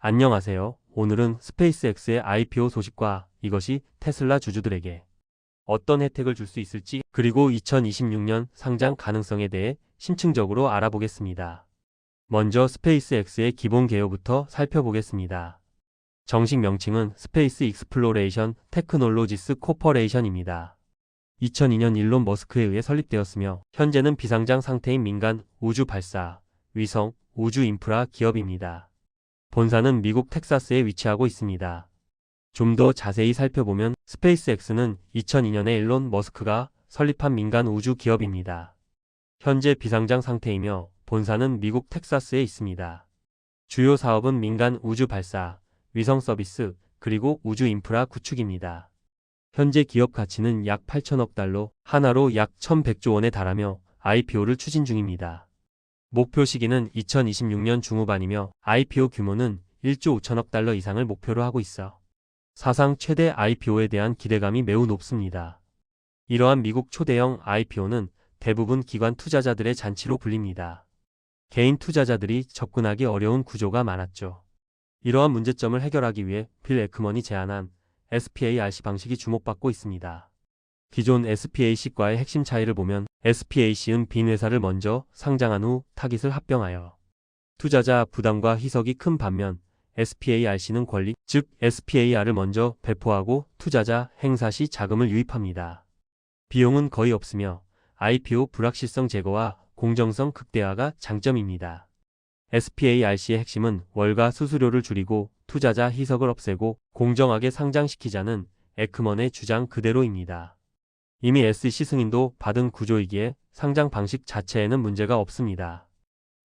안녕하세요. 오늘은 스페이스X의 IPO 소식과 이것이 테슬라 주주들에게 어떤 혜택을 줄 수 있을지, 그리고 2026년 상장 가능성에 대해 심층적으로 알아보겠습니다. 먼저 스페이스X의 기본 개요부터 살펴보겠습니다. 정식 명칭은 스페이스 익스플로레이션 테크놀로지스 코퍼레이션입니다. 2002년 일론 머스크에 의해 설립되었으며 현재는 비상장 상태인 민간 우주 발사, 위성, 우주 인프라 기업입니다. 본사는 미국 텍사스에 위치하고 있습니다. 좀 더 자세히 살펴보면 스페이스X는 2002년에 일론 머스크가 설립한 민간 우주 기업입니다. 현재 비상장 상태이며 본사는 미국 텍사스에 있습니다. 주요 사업은 민간 우주 발사, 위성 서비스, 그리고 우주 인프라 구축입니다. 현재 기업 가치는 약 8천억 달러, 하나로 약 1,100조 원에 달하며 IPO를 추진 중입니다. 목표 시기는 2026년 중후반이며 IPO 규모는 1조 5천억 달러 이상을 목표로 하고 있어 사상 최대 IPO에 대한 기대감이 매우 높습니다. 이러한 미국 초대형 IPO는 대부분 기관 투자자들의 잔치로 불립니다. 개인 투자자들이 접근하기 어려운 구조가 많았죠. 이러한 문제점을 해결하기 위해 빌 에크먼이 제안한 SPARC 방식이 주목받고 있습니다. 기존 SPAC과의 핵심 차이를 보면 SPAC는 빈 회사를 먼저 상장한 후 타깃을 합병하여 투자자 부담과 희석이 큰 반면 SPARC는 권리, 즉 SPAR을 먼저 배포하고 투자자 행사 시 자금을 유입합니다. 비용은 거의 없으며 IPO 불확실성 제거와 공정성 극대화가 장점입니다. SPARC의 핵심은 월가 수수료를 줄이고 투자자 희석을 없애고 공정하게 상장시키자는 에크먼의 주장 그대로입니다. 이미 SEC 승인도 받은 구조이기에 상장 방식 자체에는 문제가 없습니다.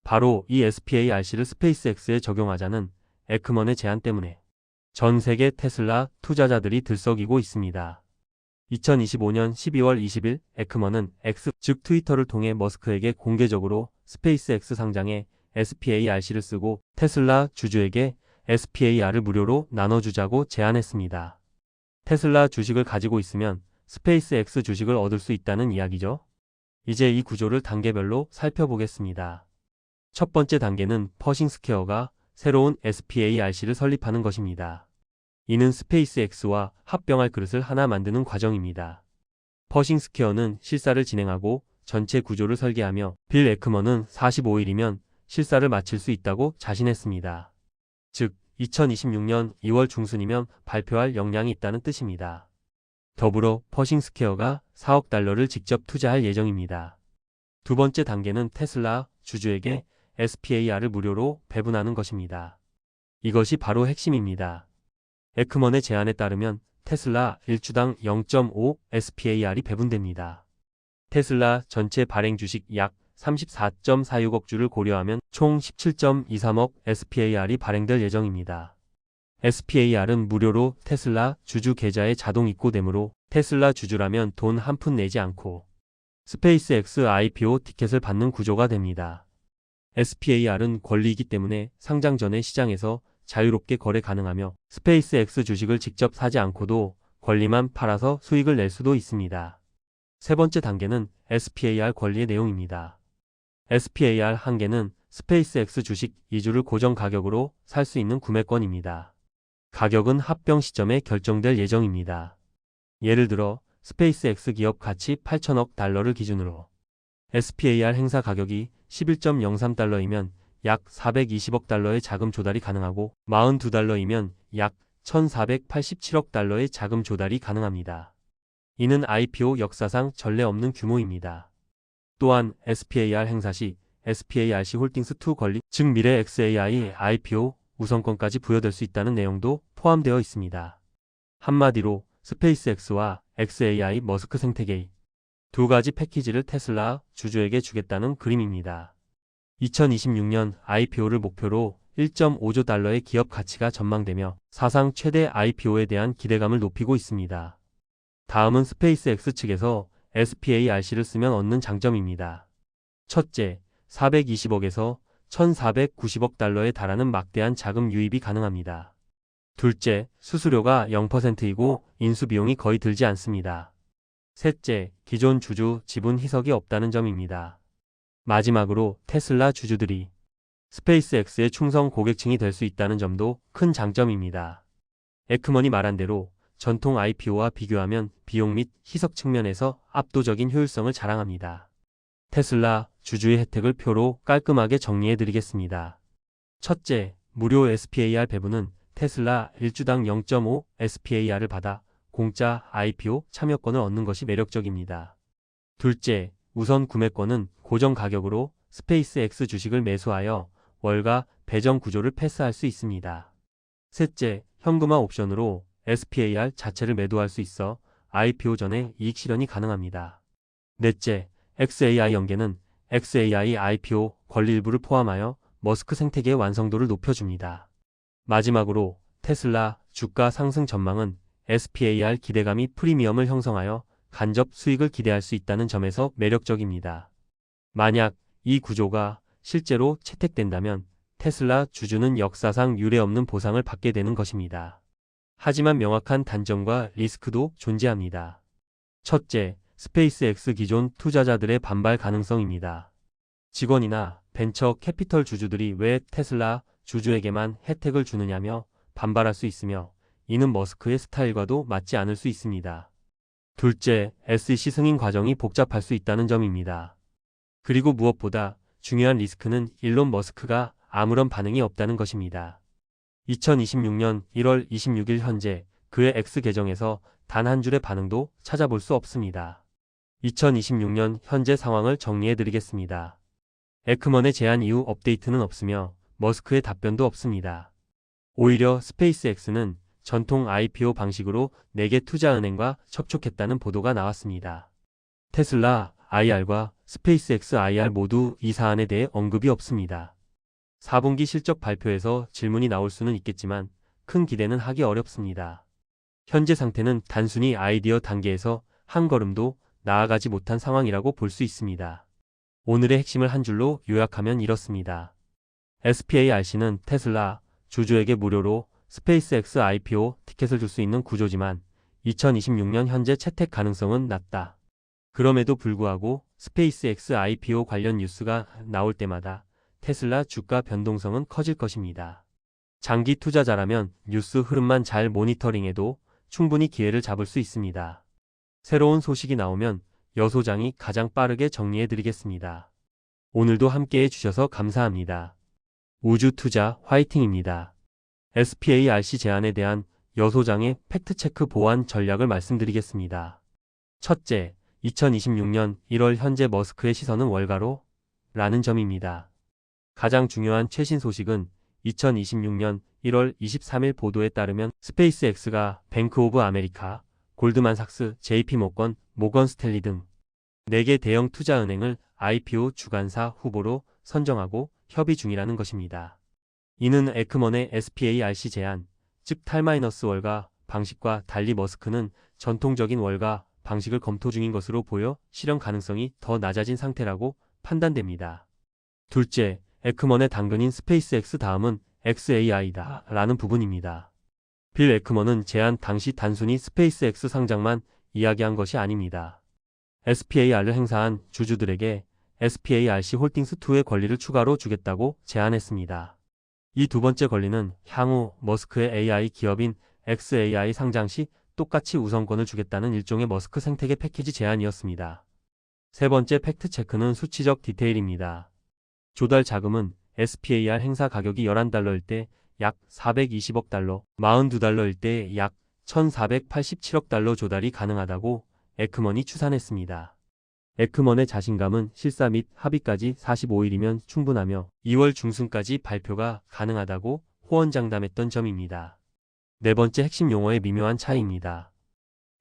바로 이 SPARC를 스페이스X에 적용하자는 에크먼의 제안 때문에 전 세계 테슬라 투자자들이 들썩이고 있습니다. 2025년 12월 20일 에크먼은 X, 즉 트위터를 통해 머스크에게 공개적으로 스페이스X 상장에 SPARC를 쓰고 테슬라 주주에게 SPAR을 무료로 나눠주자고 제안했습니다. 테슬라 주식을 가지고 있으면 스페이스X 주식을 얻을 수 있다는 이야기죠. 이제 이 구조를 단계별로 살펴보겠습니다. 첫 번째 단계는 퍼싱스퀘어가 새로운 SPARC를 설립하는 것입니다. 이는 스페이스X와 합병할 그릇을 하나 만드는 과정입니다. 퍼싱스퀘어는 실사를 진행하고 전체 구조를 설계하며 빌 에크먼은 45일이면 실사를 마칠 수 있다고 자신했습니다. 즉 2026년 2월 중순이면 발표할 역량이 있다는 뜻입니다. 더불어 퍼싱스퀘어가 4억 달러를 직접 투자할 예정입니다. 두 번째 단계는 테슬라 주주에게 SPAR을 무료로 배분하는 것입니다. 이것이 바로 핵심입니다. 에크먼의 제안에 따르면 테슬라 1주당 0.5 SPAR이 배분됩니다. 테슬라 전체 발행 주식 약 34.46억 주를 고려하면 총 17.23억 SPAR이 발행될 예정입니다. SPAR은 무료로 테슬라 주주 계좌에 자동 입고되므로 테슬라 주주라면 돈 한 푼 내지 않고 스페이스X IPO 티켓을 받는 구조가 됩니다. SPAR은 권리이기 때문에 상장 전에 시장에서 자유롭게 거래 가능하며 스페이스X 주식을 직접 사지 않고도 권리만 팔아서 수익을 낼 수도 있습니다. 세 번째 단계는 SPAR 권리의 내용입니다. SPAR 한 개는 스페이스X 주식 2주를 고정 가격으로 살 수 있는 구매권입니다. 가격은 합병 시점에 결정될 예정입니다. 예를 들어 스페이스X 기업 가치 8천억 달러를 기준으로 SPAR 행사 가격이 11.03달러이면 약 420억 달러의 자금 조달이 가능하고 42달러이면 약 1,487억 달러의 자금 조달이 가능합니다. 이는 IPO 역사상 전례 없는 규모입니다. 또한 SPAR 행사 시 SPARC 홀딩스2 권리, 즉 미래 XAI IPO 우선권까지 부여될 수 있다는 내용도 포함되어 있습니다. 한마디로 스페이스X와 XAI 머스크 생태계 두 가지 패키지를 테슬라 주주에게 주겠다는 그림입니다. 2026년 IPO를 목표로 1.5조 달러의 기업 가치가 전망되며 사상 최대 IPO에 대한 기대감을 높이고 있습니다. 다음은 스페이스X 측에서 SPARC를 쓰면 얻는 장점입니다. 첫째, 420억에서 1,490억 달러에 달하는 막대한 자금 유입이 가능합니다. 둘째, 수수료가 0%이고 인수비용이 거의 들지 않습니다. 셋째, 기존 주주 지분 희석이 없다는 점입니다. 마지막으로 테슬라 주주들이 스페이스X의 충성 고객층이 될 수 있다는 점도 큰 장점입니다. 에크먼이 말한 대로 전통 IPO와 비교하면 비용 및 희석 측면에서 압도적인 효율성을 자랑합니다. 테슬라 주주의 혜택을 표로 깔끔하게 정리해드리겠습니다. 첫째, 무료 SPAR 배분은 테슬라 1주당 0.5 SPAR을 받아 공짜 IPO 참여권을 얻는 것이 매력적입니다. 둘째, 우선 구매권은 고정 가격으로 스페이스X 주식을 매수하여 월가 배정 구조를 패스할 수 있습니다. 셋째, 현금화 옵션으로 SPAR 자체를 매도할 수 있어 IPO 전에 이익 실현이 가능합니다. 넷째, XAI 연계는 XAI IPO 권리 일부를 포함하여 머스크 생태계의 완성도를 높여줍니다. 마지막으로 테슬라 주가 상승 전망은 SPAR 기대감이 프리미엄을 형성하여 간접 수익을 기대할 수 있다는 점에서 매력적입니다. 만약 이 구조가 실제로 채택된다면 테슬라 주주는 역사상 유례없는 보상을 받게 되는 것입니다. 하지만 명확한 단점과 리스크도 존재합니다. 첫째, 스페이스X 기존 투자자들의 반발 가능성입니다. 직원이나 벤처 캐피털 주주들이 왜 테슬라 주주에게만 혜택을 주느냐며 반발할 수 있으며 이는 머스크의 스타일과도 맞지 않을 수 있습니다. 둘째, SEC 승인 과정이 복잡할 수 있다는 점입니다. 그리고 무엇보다 중요한 리스크는 일론 머스크가 아무런 반응이 없다는 것입니다. 2026년 1월 26일 현재 그의 X 계정에서 단 한 줄의 반응도 찾아볼 수 없습니다. 2026년 현재 상황을 정리해드리겠습니다. 에크먼의 제안 이후 업데이트는 없으며 머스크의 답변도 없습니다. 오히려 스페이스X는 전통 IPO 방식으로 4개 투자은행과 접촉했다는 보도가 나왔습니다. 테슬라 IR과 스페이스X IR 모두 이 사안에 대해 언급이 없습니다. 4분기 실적 발표에서 질문이 나올 수는 있겠지만 큰 기대는 하기 어렵습니다. 현재 상태는 단순히 아이디어 단계에서 한 걸음도 나아가지 못한 상황이라고 볼 수 있습니다. 오늘의 핵심을 한 줄로 요약하면 이렇습니다. SPARC는 테슬라 주주에게 무료로 스페이스X IPO 티켓을 줄 수 있는 구조지만 2026년 현재 채택 가능성은 낮다. 그럼에도 불구하고 스페이스X IPO 관련 뉴스가 나올 때마다 테슬라 주가 변동성은 커질 것입니다. 장기 투자자라면 뉴스 흐름만 잘 모니터링해도 충분히 기회를 잡을 수 있습니다. 새로운 소식이 나오면 여소장이 가장 빠르게 정리해드리겠습니다. 오늘도 함께해 주셔서 감사합니다. 우주투자 화이팅입니다. SPARC 제안에 대한 여소장의 팩트체크 보완 전략을 말씀드리겠습니다. 첫째, 2026년 1월 현재 머스크의 시선은 월가로? 라는 점입니다. 가장 중요한 최신 소식은 2026년 1월 23일 보도에 따르면 스페이스X가 뱅크 오브 아메리카, 골드만삭스, JP모건, 모건스탠리 등 4개 대형 투자은행을 IPO 주관사 후보로 선정하고 협의 중이라는 것입니다. 이는 에크먼의 SPARC 제안, 즉 탈-월가 방식과 달리 머스크는 전통적인 월가 방식을 검토 중인 것으로 보여 실현 가능성이 더 낮아진 상태라고 판단됩니다. 둘째, 에크먼의 당근인 스페이스X 다음은 XAI다 라는 부분입니다. 빌 에크먼은 제안 당시 단순히 스페이스X 상장만 이야기한 것이 아닙니다. SPAR을 행사한 주주들에게 SPARC 홀딩스2의 권리를 추가로 주겠다고 제안했습니다. 이 두 번째 권리는 향후 머스크의 AI 기업인 XAI 상장 시 똑같이 우선권을 주겠다는 일종의 머스크 생태계 패키지 제안이었습니다. 세 번째 팩트체크는 수치적 디테일입니다. 조달 자금은 SPAR 행사 가격이 11달러일 때 약 420억 달러, 42달러일 때 약 1487억 달러 조달이 가능하다고 에크먼이 추산했습니다. 에크먼의 자신감은 실사 및 합의까지 45일이면 충분하며 2월 중순까지 발표가 가능하다고 호언장담했던 점입니다. 네 번째 핵심 용어의 미묘한 차이입니다.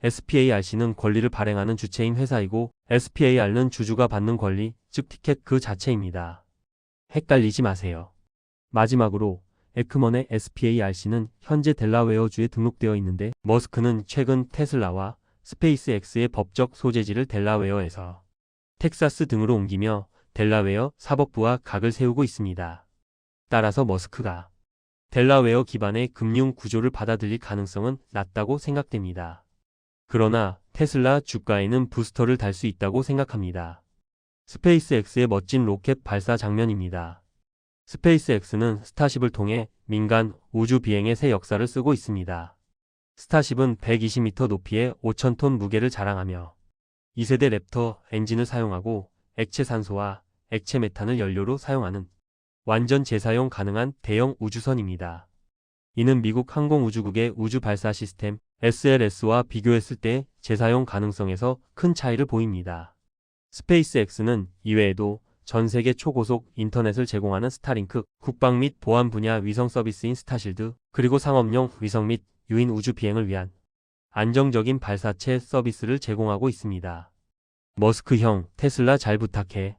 SPARC는 권리를 발행하는 주체인 회사이고 SPAR는 주주가 받는 권리, 즉 티켓 그 자체입니다. 헷갈리지 마세요. 마지막으로 에크먼의 SPARC는 현재 델라웨어주에 등록되어 있는데 머스크는 최근 테슬라와 스페이스X의 법적 소재지를 델라웨어에서 텍사스 등으로 옮기며 델라웨어 사법부와 각을 세우고 있습니다. 따라서 머스크가 델라웨어 기반의 금융 구조를 받아들일 가능성은 낮다고 생각됩니다. 그러나 테슬라 주가에는 부스터를 달 수 있다고 생각합니다. 스페이스X의 멋진 로켓 발사 장면입니다. 스페이스X는 스타쉽을 통해 민간 우주 비행의 새 역사를 쓰고 있습니다. 스타쉽은 120m 높이의 5,000톤 무게를 자랑하며 2세대 랩터 엔진을 사용하고 액체 산소와 액체 메탄을 연료로 사용하는 완전 재사용 가능한 대형 우주선입니다. 이는 미국 항공우주국의 우주 발사 시스템 SLS와 비교했을 때 재사용 가능성에서 큰 차이를 보입니다. 스페이스X는 이외에도 전 세계 초고속 인터넷을 제공하는 스타링크, 국방 및 보안 분야 위성 서비스인 스타실드, 그리고 상업용 위성 및 유인 우주 비행을 위한 안정적인 발사체 서비스를 제공하고 있습니다. 머스크 형, 테슬라 잘 부탁해.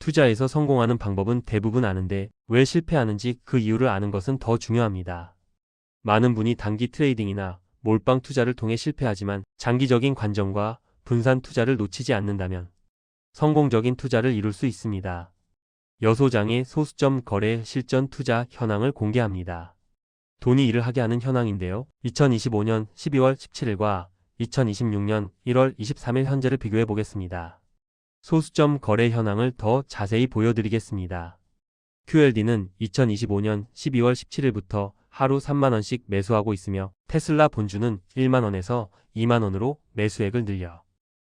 투자에서 성공하는 방법은 대부분 아는데 왜 실패하는지 그 이유를 아는 것은 더 중요합니다. 많은 분이 단기 트레이딩이나 몰빵 투자를 통해 실패하지만 장기적인 관점과 분산 투자를 놓치지 않는다면 성공적인 투자를 이룰 수 있습니다. 여소장의 소수점 거래 실전 투자 현황을 공개합니다. 돈이 일을 하게 하는 현황인데요. 2025년 12월 17일과 2026년 1월 23일 현재를 비교해 보겠습니다. 소수점 거래 현황을 더 자세히 보여드리겠습니다. QLD는 2025년 12월 17일부터 하루 3만원씩 매수하고 있으며 테슬라 본주는 1만원에서 2만원으로 매수액을 늘려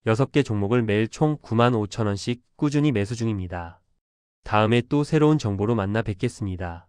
6개 종목을 매일 총 9만 5천원씩 꾸준히 매수 중입니다. 다음에 또 새로운 정보로 만나 뵙겠습니다.